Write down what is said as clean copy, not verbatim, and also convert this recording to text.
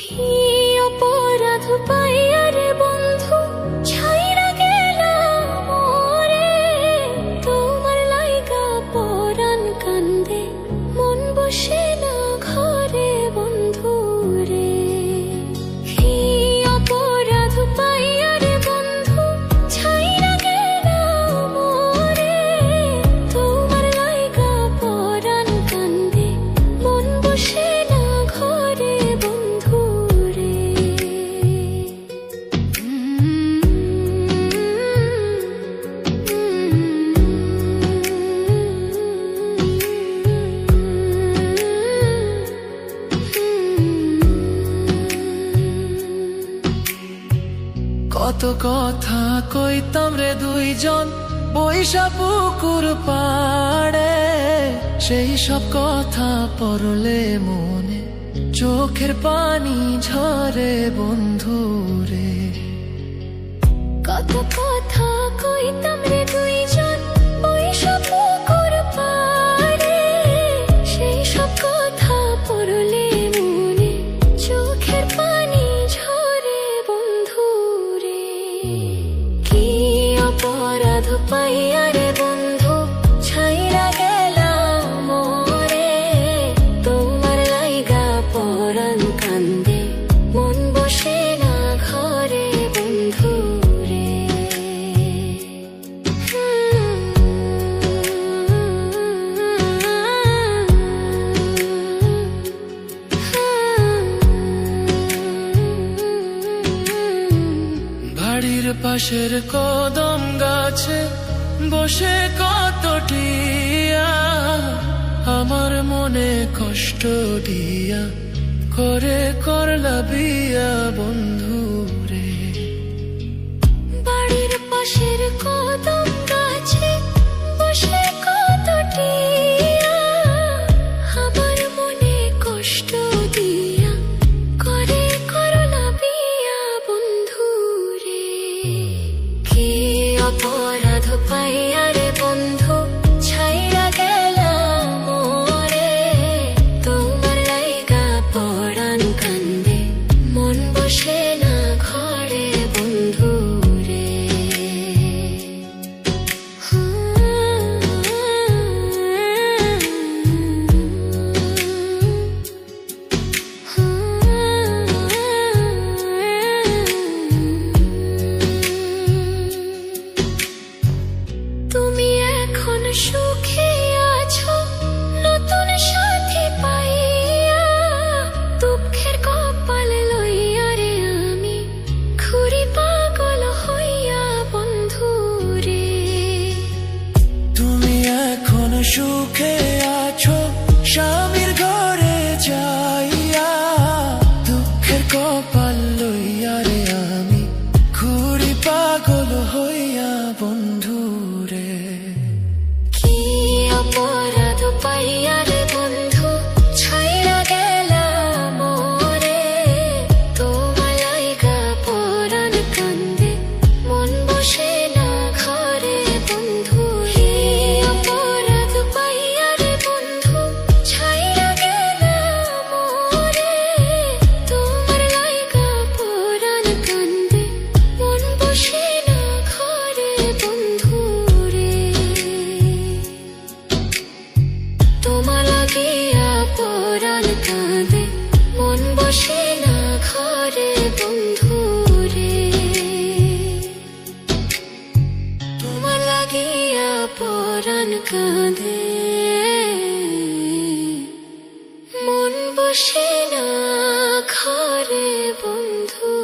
কি অপরাধ পাইয়া রে বন্ধু ছাইরা গেলাম মোরে, তোমার লাইগা পরাণ কান্দে মন বসে না ঘরে বন্ধু রে। কি অপরাধ পাইয়া রে বন্ধু ছাইরা গেলাম মোরে, তোমার লাইগা পরাণ কান্দে মন বসে না ঘরে বন্ধু রে। কত কথা কইতাম রে দুইজন বৈশা পুকুর পাড়ে, সেই সব কথা পড়লে মনে চোখের পানি ঝরে বন্ধু রে। কত কথা কইতাম রে দুইজন বৈশা পুকুর পাড়ে, সেই সব কথা পড়লে মনে চোখের পানি ঝরে বন্ধু রে। কি অপরাধ পাইয়া রে বন্ধু ছাইরা গেলাম মোরে, তোমার লাইগা পরাণ কান্দে মন বসে না ঘরে বন্ধু রে। বাড়ির পাশের কদম গাছে বসে কত টিয়া, আমার মনে কষ্ট দিয়া করে করলা বিয়া বন্ধু রে। বাড়ির পাশের কদম গাছে বসে কত টিয়া, আমার মনে কষ্ট দিয়া করে করলা বিয়া বন্ধু রে। কি অপরাধ পাইয়া রে বন্ধু ছাইরা গেলাম মোরে, তোমার লাইগা পরাণ কান্দে মন বসে না ঘরে বন্ধু রে। তুমি এখন সুখে আছো নতুন সাথী পাইয়া, দুঃখের কপাল লইয়া রে আমি ঘুরি পাগল হইয়া বন্ধু রে। তুমি এখন সুখে আছো স্বামীর ঘরে যাইয়া, দুঃখের কপাল লইয়া রে আমি ঘুরি পাগল হইয়া বন্ধু রে। কি অপরাধ পাইয়া রে বন্ধু ছাইরা গেলাম মোরে, তোমার লাইগা পরাণ কান্দে মন বসে না ঘরে বন্ধু রে। অপরাধ পাইয়া রে বন্ধু ছাইরা গেলাম মোরে, তোমার লাইগা পরাণ কান্দে মন বসে না ঘরে বন্ধু রে। তোমার লাগিয়া পরাণ কাঁদে মন বসে না ঘরে বন্ধু রে। তোমার লাগিয়া পরাণ কাঁদে মন বসে না ঘরে বন্ধু।